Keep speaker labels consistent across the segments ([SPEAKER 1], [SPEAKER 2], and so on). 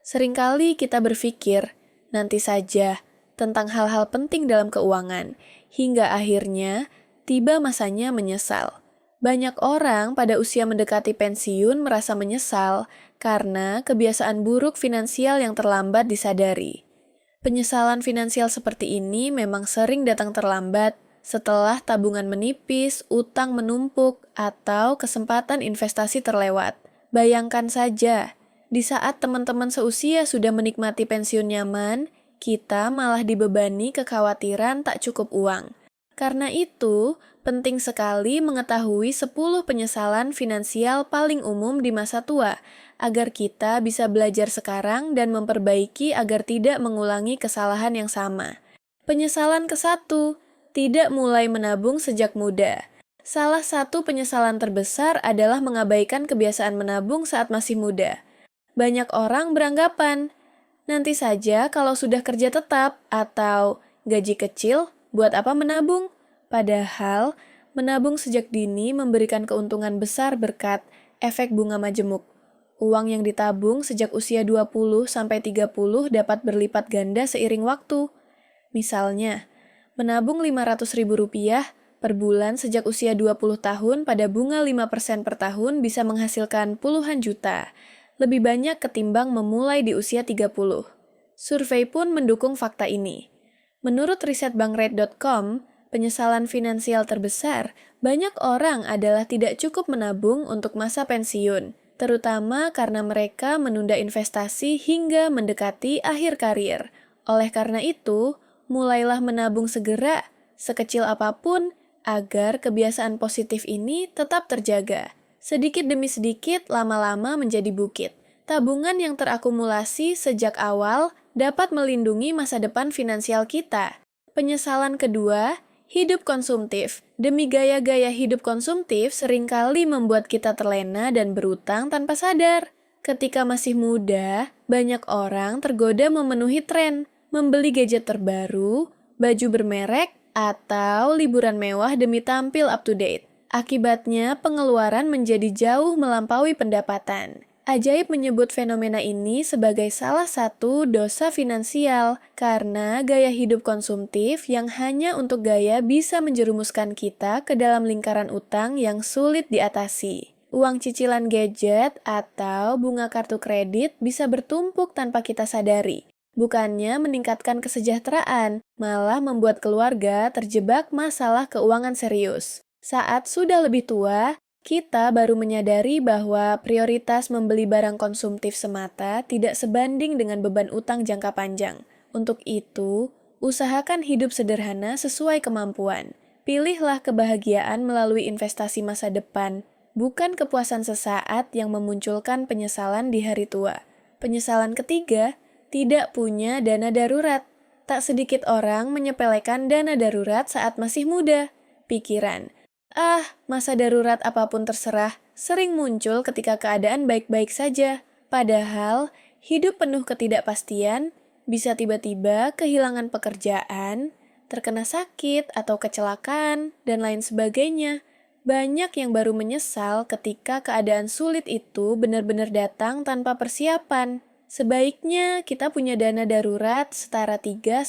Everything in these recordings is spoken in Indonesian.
[SPEAKER 1] Seringkali kita berpikir, nanti saja, tentang hal-hal penting dalam keuangan, hingga akhirnya tiba masanya menyesal. Banyak orang pada usia mendekati pensiun merasa menyesal karena kebiasaan buruk finansial yang terlambat disadari. Penyesalan finansial seperti ini memang sering datang terlambat setelah tabungan menipis, utang menumpuk, atau kesempatan investasi terlewat. Bayangkan saja, di saat teman-teman seusia sudah menikmati pensiun nyaman, kita malah dibebani kekhawatiran tak cukup uang. Karena itu, penting sekali mengetahui 10 penyesalan finansial paling umum di masa tua, agar kita bisa belajar sekarang dan memperbaiki agar tidak mengulangi kesalahan yang sama. Penyesalan ke-1, tidak mulai menabung sejak muda. Salah satu penyesalan terbesar adalah mengabaikan kebiasaan menabung saat masih muda. Banyak orang beranggapan, nanti saja kalau sudah kerja tetap atau gaji kecil, buat apa menabung? Padahal, menabung sejak dini memberikan keuntungan besar berkat efek bunga majemuk. Uang yang ditabung sejak usia 20-30 dapat berlipat ganda seiring waktu. Misalnya, menabung Rp500.000 per bulan sejak usia 20 tahun pada bunga 5% per tahun bisa menghasilkan puluhan juta, lebih banyak ketimbang memulai di usia 30. Survei pun mendukung fakta ini. Menurut riset bankrate.com, penyesalan finansial terbesar, banyak orang adalah tidak cukup menabung untuk masa pensiun, terutama karena mereka menunda investasi hingga mendekati akhir karir. Oleh karena itu, mulailah menabung segera, sekecil apapun, agar kebiasaan positif ini tetap terjaga. Sedikit demi sedikit, lama-lama menjadi bukit. Tabungan yang terakumulasi sejak awal dapat melindungi masa depan finansial kita. Penyesalan kedua, hidup konsumtif. Demi gaya-gaya hidup konsumtif seringkali membuat kita terlena dan berutang tanpa sadar. Ketika masih muda, banyak orang tergoda memenuhi tren, membeli gadget terbaru, baju bermerek, atau liburan mewah demi tampil up to date. Akibatnya, pengeluaran menjadi jauh melampaui pendapatan. Ajaib menyebut fenomena ini sebagai salah satu dosa finansial karena gaya hidup konsumtif yang hanya untuk gaya bisa menjerumuskan kita ke dalam lingkaran utang yang sulit diatasi. Uang cicilan gadget atau bunga kartu kredit bisa bertumpuk tanpa kita sadari. Bukannya meningkatkan kesejahteraan, malah membuat keluarga terjebak masalah keuangan serius. Saat sudah lebih tua, kita baru menyadari bahwa prioritas membeli barang konsumtif semata tidak sebanding dengan beban utang jangka panjang. Untuk itu, usahakan hidup sederhana sesuai kemampuan. Pilihlah kebahagiaan melalui investasi masa depan, bukan kepuasan sesaat yang memunculkan penyesalan di hari tua. Penyesalan ketiga, tidak punya dana darurat. Tak sedikit orang menyepelekan dana darurat saat masih muda. Pikiran, masa darurat apapun terserah, sering muncul ketika keadaan baik-baik saja. Padahal, hidup penuh ketidakpastian, bisa tiba-tiba kehilangan pekerjaan, terkena sakit atau kecelakaan, dan lain sebagainya. Banyak yang baru menyesal ketika keadaan sulit itu benar-benar datang tanpa persiapan. Sebaiknya kita punya dana darurat setara 3-6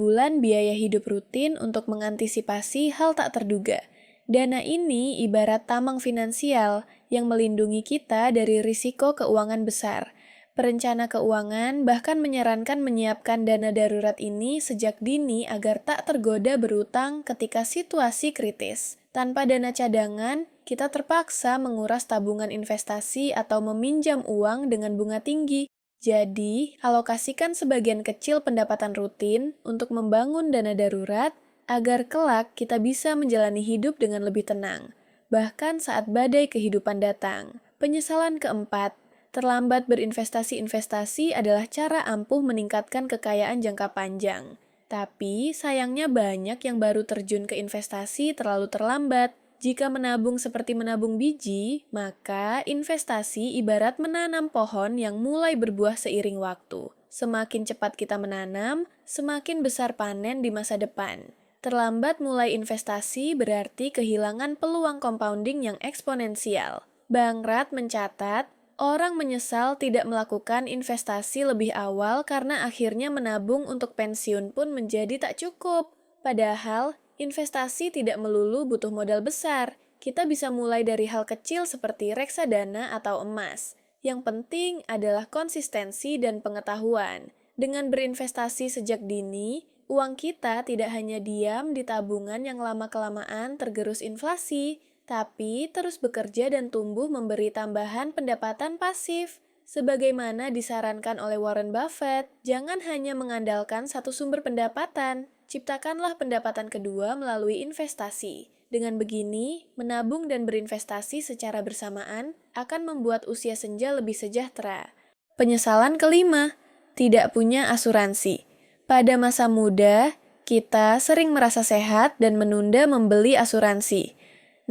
[SPEAKER 1] bulan biaya hidup rutin untuk mengantisipasi hal tak terduga. Dana ini ibarat tameng finansial yang melindungi kita dari risiko keuangan besar. Perencana keuangan bahkan menyarankan menyiapkan dana darurat ini sejak dini agar tak tergoda berutang ketika situasi kritis. Tanpa dana cadangan, kita terpaksa menguras tabungan investasi atau meminjam uang dengan bunga tinggi. Jadi, alokasikan sebagian kecil pendapatan rutin untuk membangun dana darurat agar kelak kita bisa menjalani hidup dengan lebih tenang, bahkan saat badai kehidupan datang. Penyesalan keempat, terlambat berinvestasi-investasi adalah cara ampuh meningkatkan kekayaan jangka panjang. Tapi, sayangnya banyak yang baru terjun ke investasi terlalu terlambat. Jika menabung seperti menabung biji, maka investasi ibarat menanam pohon yang mulai berbuah seiring waktu. Semakin cepat kita menanam, semakin besar panen di masa depan. Terlambat mulai investasi berarti kehilangan peluang compounding yang eksponensial. Bankrate mencatat, Orang menyesal tidak melakukan investasi lebih awal karena akhirnya menabung untuk pensiun pun menjadi tak cukup. Padahal, investasi tidak melulu butuh modal besar. Kita bisa mulai dari hal kecil seperti reksadana atau emas. Yang penting adalah konsistensi dan pengetahuan. Dengan berinvestasi sejak dini, uang kita tidak hanya diam di tabungan yang lama-kelamaan tergerus inflasi, tapi terus bekerja dan tumbuh memberi tambahan pendapatan pasif. Sebagaimana disarankan oleh Warren Buffett, jangan hanya mengandalkan satu sumber pendapatan, ciptakanlah pendapatan kedua melalui investasi. Dengan begini, menabung dan berinvestasi secara bersamaan akan membuat usia senja lebih sejahtera. Penyesalan kelima, tidak punya asuransi. Pada masa muda, kita sering merasa sehat dan menunda membeli asuransi.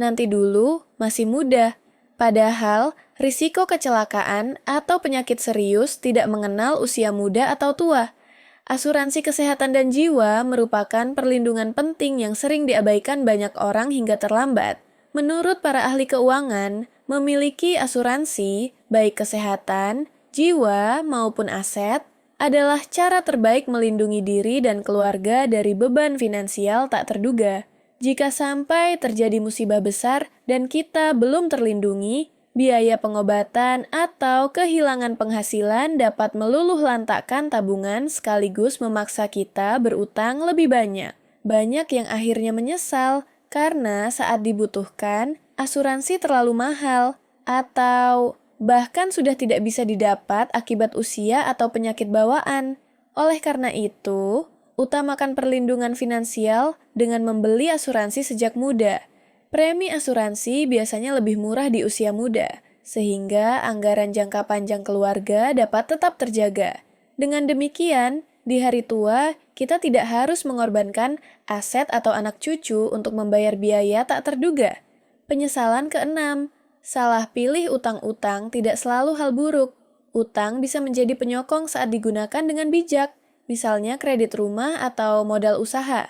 [SPEAKER 1] Nanti dulu, masih muda. Padahal, risiko kecelakaan atau penyakit serius tidak mengenal usia muda atau tua. Asuransi kesehatan dan jiwa merupakan perlindungan penting yang sering diabaikan banyak orang hingga terlambat. Menurut para ahli keuangan, memiliki asuransi, baik kesehatan, jiwa, maupun aset, adalah cara terbaik melindungi diri dan keluarga dari beban finansial tak terduga. Jika sampai terjadi musibah besar dan kita belum terlindungi, biaya pengobatan atau kehilangan penghasilan dapat meluluh lantakkan tabungan sekaligus memaksa kita berutang lebih banyak. Banyak yang akhirnya menyesal karena saat dibutuhkan, asuransi terlalu mahal atau bahkan sudah tidak bisa didapat akibat usia atau penyakit bawaan. Oleh karena itu, utamakan perlindungan finansial dengan membeli asuransi sejak muda. Premi asuransi biasanya lebih murah di usia muda, sehingga anggaran jangka panjang keluarga dapat tetap terjaga. Dengan demikian, di hari tua, kita tidak harus mengorbankan aset atau anak cucu untuk membayar biaya tak terduga. Penyesalan keenam, salah pilih utang-utang tidak selalu hal buruk. Utang bisa menjadi penyokong saat digunakan dengan bijak, misalnya kredit rumah atau modal usaha.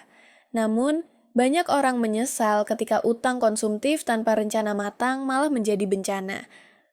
[SPEAKER 1] Namun, banyak orang menyesal ketika utang konsumtif tanpa rencana matang malah menjadi bencana.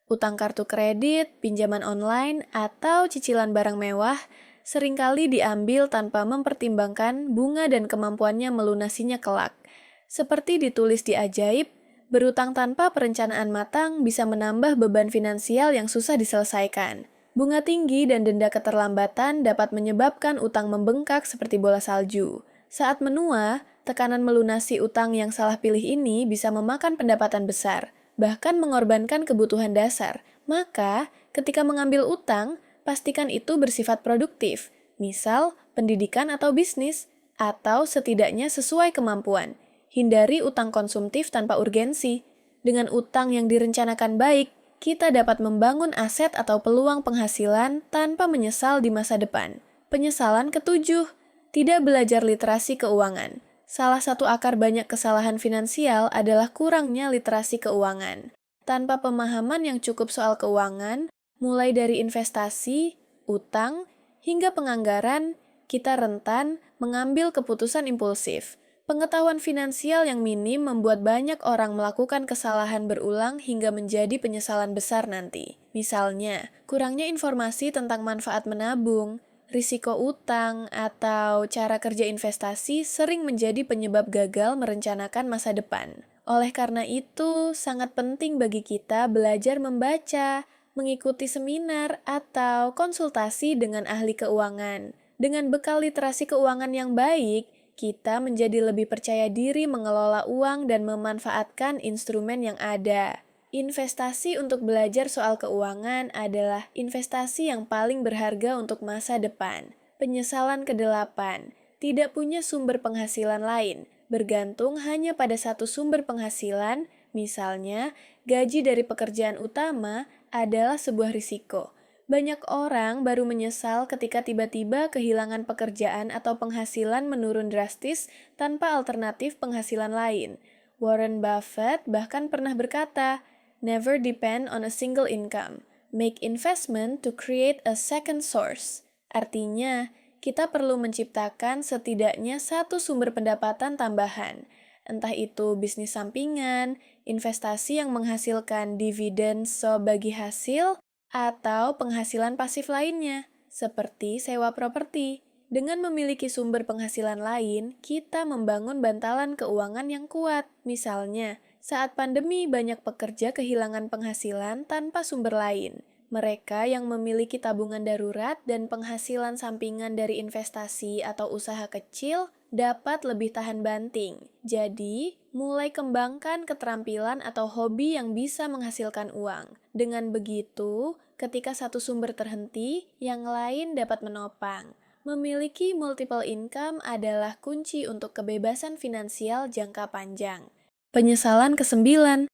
[SPEAKER 1] Utang kartu kredit, pinjaman online, atau cicilan barang mewah seringkali diambil tanpa mempertimbangkan bunga dan kemampuannya melunasinya kelak. Seperti ditulis di Ajaib, berutang tanpa perencanaan matang bisa menambah beban finansial yang susah diselesaikan. Bunga tinggi dan denda keterlambatan dapat menyebabkan utang membengkak seperti bola salju. Saat menua, tekanan melunasi utang yang salah pilih ini bisa memakan pendapatan besar, bahkan mengorbankan kebutuhan dasar. Maka, ketika mengambil utang, pastikan itu bersifat produktif, misal pendidikan atau bisnis, atau setidaknya sesuai kemampuan. Hindari utang konsumtif tanpa urgensi. Dengan utang yang direncanakan baik, kita dapat membangun aset atau peluang penghasilan tanpa menyesal di masa depan. Penyesalan ketujuh, tidak belajar literasi keuangan. Salah satu akar banyak kesalahan finansial adalah kurangnya literasi keuangan. Tanpa pemahaman yang cukup soal keuangan, mulai dari investasi, utang, hingga penganggaran, kita rentan mengambil keputusan impulsif. Pengetahuan finansial yang minim membuat banyak orang melakukan kesalahan berulang hingga menjadi penyesalan besar nanti. Misalnya, kurangnya informasi tentang manfaat menabung, risiko utang, atau cara kerja investasi sering menjadi penyebab gagal merencanakan masa depan. Oleh karena itu, sangat penting bagi kita belajar membaca, mengikuti seminar, atau konsultasi dengan ahli keuangan. Dengan bekal literasi keuangan yang baik, kita menjadi lebih percaya diri mengelola uang dan memanfaatkan instrumen yang ada. Investasi untuk belajar soal keuangan adalah investasi yang paling berharga untuk masa depan. Penyesalan kedelapan, tidak punya sumber penghasilan lain, bergantung hanya pada satu sumber penghasilan, misalnya gaji dari pekerjaan utama adalah sebuah risiko. Banyak orang baru menyesal ketika tiba-tiba kehilangan pekerjaan atau penghasilan menurun drastis tanpa alternatif penghasilan lain. Warren Buffett bahkan pernah berkata, "Never depend on a single income. Make investment to create a second source." Artinya, kita perlu menciptakan setidaknya satu sumber pendapatan tambahan. Entah itu bisnis sampingan, investasi yang menghasilkan dividen so bagi hasil, atau penghasilan pasif lainnya, seperti sewa properti. Dengan memiliki sumber penghasilan lain, kita membangun bantalan keuangan yang kuat. Misalnya, saat pandemi banyak pekerja kehilangan penghasilan tanpa sumber lain. Mereka yang memiliki tabungan darurat dan penghasilan sampingan dari investasi atau usaha kecil dapat lebih tahan banting. Jadi, mulai kembangkan keterampilan atau hobi yang bisa menghasilkan uang. Dengan begitu, ketika satu sumber terhenti, yang lain dapat menopang. Memiliki multiple income adalah kunci untuk kebebasan finansial jangka panjang. Penyesalan ke-9,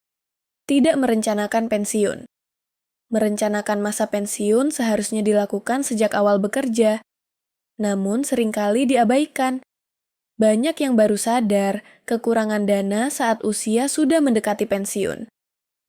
[SPEAKER 1] tidak merencanakan pensiun. Merencanakan masa pensiun seharusnya dilakukan sejak awal bekerja, namun seringkali diabaikan. Banyak yang baru sadar kekurangan dana saat usia sudah mendekati pensiun.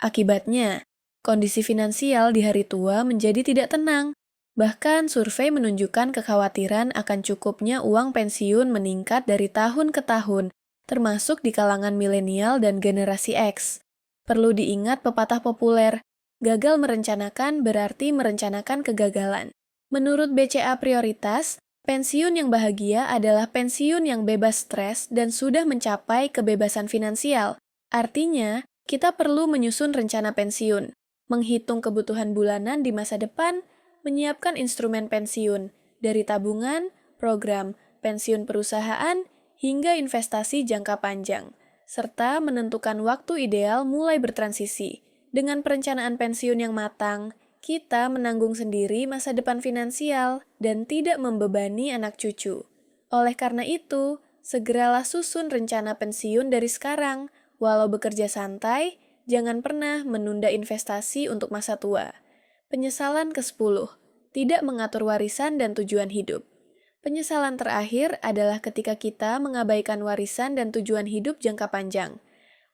[SPEAKER 1] Akibatnya, kondisi finansial di hari tua menjadi tidak tenang. Bahkan survei menunjukkan kekhawatiran akan cukupnya uang pensiun meningkat dari tahun ke tahun, termasuk di kalangan milenial dan generasi X. Perlu diingat pepatah populer, gagal merencanakan berarti merencanakan kegagalan. Menurut BCA Prioritas, pensiun yang bahagia adalah pensiun yang bebas stres dan sudah mencapai kebebasan finansial. Artinya, kita perlu menyusun rencana pensiun, menghitung kebutuhan bulanan di masa depan, menyiapkan instrumen pensiun, dari tabungan, program, pensiun perusahaan, hingga investasi jangka panjang, serta menentukan waktu ideal mulai bertransisi. Dengan perencanaan pensiun yang matang, kita menanggung sendiri masa depan finansial dan tidak membebani anak cucu. Oleh karena itu, segeralah susun rencana pensiun dari sekarang. Walau bekerja santai, jangan pernah menunda investasi untuk masa tua. Penyesalan ke-10, tidak mengatur warisan dan tujuan hidup. Penyesalan terakhir adalah ketika kita mengabaikan warisan dan tujuan hidup jangka panjang.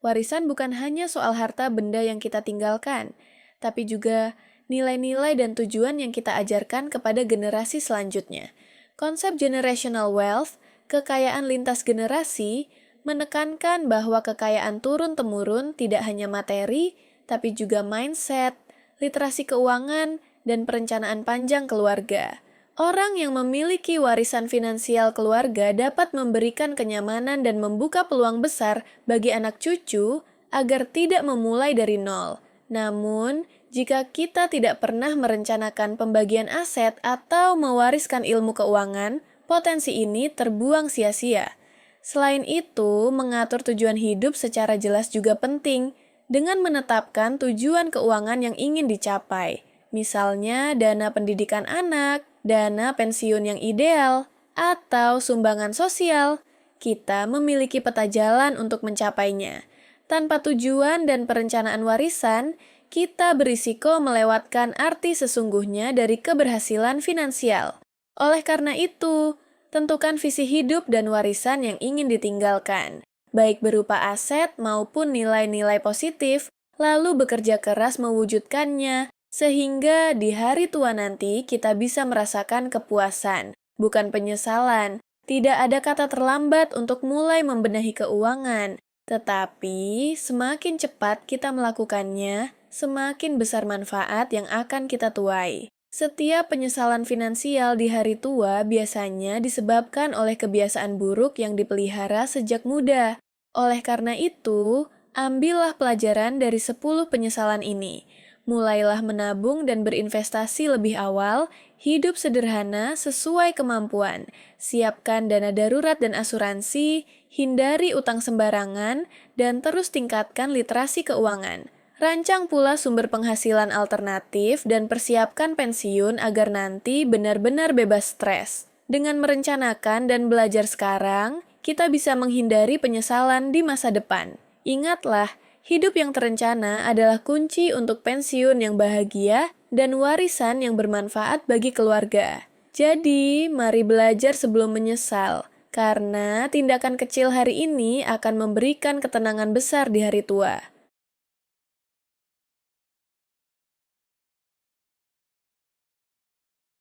[SPEAKER 1] Warisan bukan hanya soal harta benda yang kita tinggalkan, tapi juga nilai-nilai dan tujuan yang kita ajarkan kepada generasi selanjutnya. Konsep generational wealth, kekayaan lintas generasi, menekankan bahwa kekayaan turun-temurun tidak hanya materi, tapi juga mindset, literasi keuangan, dan perencanaan panjang keluarga. Orang yang memiliki warisan finansial keluarga dapat memberikan kenyamanan dan membuka peluang besar bagi anak cucu agar tidak memulai dari nol. Namun, jika kita tidak pernah merencanakan pembagian aset atau mewariskan ilmu keuangan, potensi ini terbuang sia-sia. Selain itu, mengatur tujuan hidup secara jelas juga penting dengan menetapkan tujuan keuangan yang ingin dicapai. Misalnya, dana pendidikan anak, dana pensiun yang ideal, atau sumbangan sosial. Kita memiliki peta jalan untuk mencapainya. Tanpa tujuan dan perencanaan warisan, kita berisiko melewatkan arti sesungguhnya dari keberhasilan finansial. Oleh karena itu, tentukan visi hidup dan warisan yang ingin ditinggalkan, baik berupa aset maupun nilai-nilai positif, lalu bekerja keras mewujudkannya, sehingga di hari tua nanti kita bisa merasakan kepuasan, bukan penyesalan. Tidak ada kata terlambat untuk mulai membenahi keuangan, tetapi semakin cepat kita melakukannya, semakin besar manfaat yang akan kita tuai. Setiap penyesalan finansial di hari tua biasanya disebabkan oleh kebiasaan buruk yang dipelihara sejak muda. Oleh karena itu, ambillah pelajaran dari 10 penyesalan ini. Mulailah menabung dan berinvestasi lebih awal, hidup sederhana sesuai kemampuan, siapkan dana darurat dan asuransi, hindari utang sembarangan, dan terus tingkatkan literasi keuangan. Rancang pula sumber penghasilan alternatif dan persiapkan pensiun agar nanti benar-benar bebas stres. Dengan merencanakan dan belajar sekarang, kita bisa menghindari penyesalan di masa depan. Ingatlah, hidup yang terencana adalah kunci untuk pensiun yang bahagia dan warisan yang bermanfaat bagi keluarga. Jadi, mari belajar sebelum menyesal, karena tindakan kecil hari ini akan memberikan ketenangan besar di hari tua.